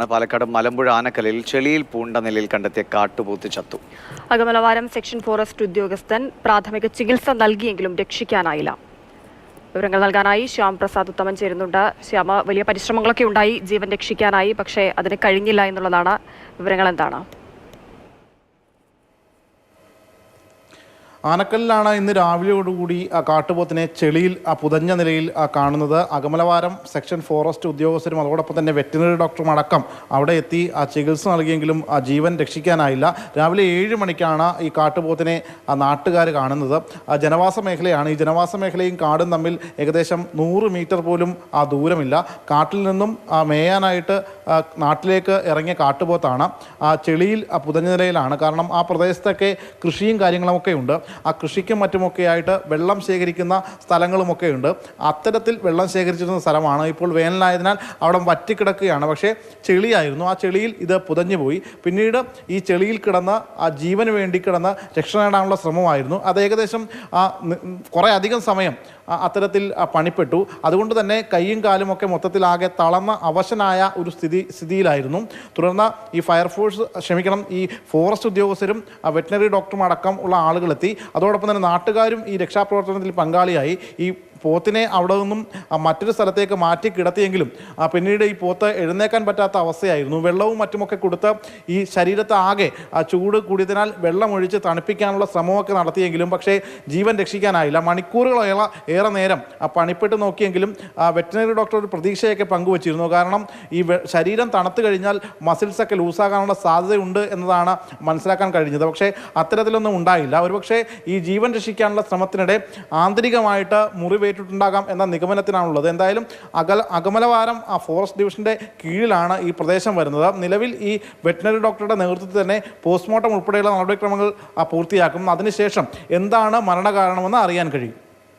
പാലക്കാട് മലമ്പുഴ ആനക്കലിൽ ചെളിയിൽ പൂണ്ട നിലയിൽ കണ്ടെത്തിയ കാട്ടുപോത്ത് ചത്തു. അകമലവാരം സെക്ഷൻ ഫോറസ്റ്റ് ഉദ്യോഗസ്ഥൻ പ്രാഥമിക ചികിത്സ നൽകിയെങ്കിലും രക്ഷിക്കാനായില്ല. വിവരങ്ങൾ നൽകാനായി ശ്യാം പ്രസാദ് ഉത്തമൻ ചേരുന്നുണ്ട്. ശ്യാമ, വലിയ പരിശ്രമങ്ങളൊക്കെ ഉണ്ടായി ജീവൻ രക്ഷിക്കാനായി, പക്ഷേ അതിന് കഴിഞ്ഞില്ല എന്നുള്ളതാണ്. വിവരങ്ങൾ എന്താണ്? ആനക്കല്ലിലാണ് ഇന്ന് രാവിലെയോടുകൂടി കാട്ടുപോത്തിനെ ചെളിയിൽ പുതഞ്ഞ നിലയിൽ കാണുന്നത്. അകമലവാരം സെക്ഷൻ ഫോറസ്റ്റ് ഉദ്യോഗസ്ഥരും അതോടൊപ്പം തന്നെ വെറ്റിനറി ഡോക്ടറും അടക്കം അവിടെ എത്തി ചികിത്സ നൽകിയെങ്കിലും ജീവൻ രക്ഷിക്കാനായില്ല. രാവിലെ 7 മണിക്കാണ് ഈ കാട്ടുപോത്തിനെ നാട്ടുകാർ കാണുന്നത്. ജനവാസ മേഖലയാണ്. ഈ ജനവാസ മേഖലയും കാടും തമ്മിൽ ഏകദേശം 100 മീറ്റർ പോലും ദൂരമില്ല. കാട്ടിൽ നിന്നും മേയാനായിട്ട് നാട്ടിലേക്ക് ഇറങ്ങിയ കാട്ടുപോത്താണ് ചെളിയിൽ പുതഞ്ഞ നിലയിലാണ്. കാരണം ആ പ്രദേശത്തൊക്കെ കൃഷിയും കാര്യങ്ങളുമൊക്കെ ഉണ്ട്. ആ കൃഷിക്കും മറ്റുമൊക്കെയായിട്ട് വെള്ളം ശേഖരിക്കുന്ന സ്ഥലങ്ങളുമൊക്കെയുണ്ട്. അത്തരത്തിൽ വെള്ളം ശേഖരിച്ചിരുന്ന സ്ഥലമാണ്. ഇപ്പോൾ വേനലായതിനാൽ അവിടെ വറ്റിക്കിടക്കുകയാണ്. പക്ഷേ ചെളിയായിരുന്നു. ആ ചെളിയിൽ ഇത് പുതഞ്ഞു പോയി. പിന്നീട് ഈ ചെളിയിൽ കിടന്ന് ആ ജീവന് വേണ്ടി കിടന്ന് രക്ഷ നേടാനുള്ള ശ്രമമായിരുന്നു. അത് ഏകദേശം കുറേ അധികം സമയം അത്തരത്തിൽ പണിപ്പെട്ടു. അതുകൊണ്ട് തന്നെ കൈയും കാലുമൊക്കെ മൊത്തത്തിലാകെ തളർന്ന അവശനായ ഒരു സ്ഥിതിയിലായിരുന്നു. തുടർന്ന് ഈ ഈ ഫോറസ്റ്റ് ഉദ്യോഗസ്ഥരും വെറ്റിനറി ഡോക്ടറും അടക്കം ഉള്ള ആളുകളെത്തി. അതോടൊപ്പം തന്നെ നാട്ടുകാരും ഈ രക്ഷാപ്രവർത്തനത്തിൽ പങ്കാളിയായി. ഈ പോത്തിനെ അവിടെ നിന്നും മറ്റൊരു സ്ഥലത്തേക്ക് മാറ്റി കിടത്തിയെങ്കിലും പിന്നീട് ഈ പോത്ത് എഴുന്നേക്കാൻ പറ്റാത്ത അവസ്ഥയായിരുന്നു. വെള്ളവും മറ്റുമൊക്കെ കൊടുത്ത് ഈ ശരീരത്തെ ആകെ ചൂട് കൂടിയതിനാൽ വെള്ളമൊഴിച്ച് തണുപ്പിക്കാനുള്ള ശ്രമമൊക്കെ നടത്തിയെങ്കിലും പക്ഷേ ജീവൻ രക്ഷിക്കാനായില്ല. ഏറെ നേരം പണിപ്പെട്ട് നോക്കിയെങ്കിലും വെറ്റിനറി ഡോക്ടർ ഒരു പ്രതീക്ഷയൊക്കെ പങ്കുവച്ചിരുന്നു. കാരണം ഈ ശരീരം തണുത്തു കഴിഞ്ഞാൽ മസിൽസൊക്കെ ലൂസാകാനുള്ള സാധ്യതയുണ്ട് എന്നതാണ് മനസ്സിലാക്കാൻ കഴിഞ്ഞത്. പക്ഷേ അത്തരത്തിലൊന്നും ഉണ്ടായില്ല. ഒരുപക്ഷെ ഈ ജീവൻ രക്ഷിക്കാനുള്ള ശ്രമത്തിനിടെ ആന്തരികമായിട്ട് മുറിവേറ്റിട്ടുണ്ടാകാം എന്ന നിഗമനത്തിനാണുള്ളത്. എന്തായാലും അകമലവാരം ഫോറസ്റ്റ് ഡിവിഷന്റെ കീഴിലാണ് ഈ പ്രദേശം വരുന്നത്. നിലവിൽ ഈ വെറ്റിനറി ഡോക്ടറുടെ നേതൃത്വത്തിൽ തന്നെ പോസ്റ്റ്മോർട്ടം ഉൾപ്പെടെയുള്ള നടപടിക്രമങ്ങൾ പൂർത്തിയാക്കും. അതിനുശേഷം എന്താണ് മരണകാരണമെന്ന് അറിയാൻ കഴിയും.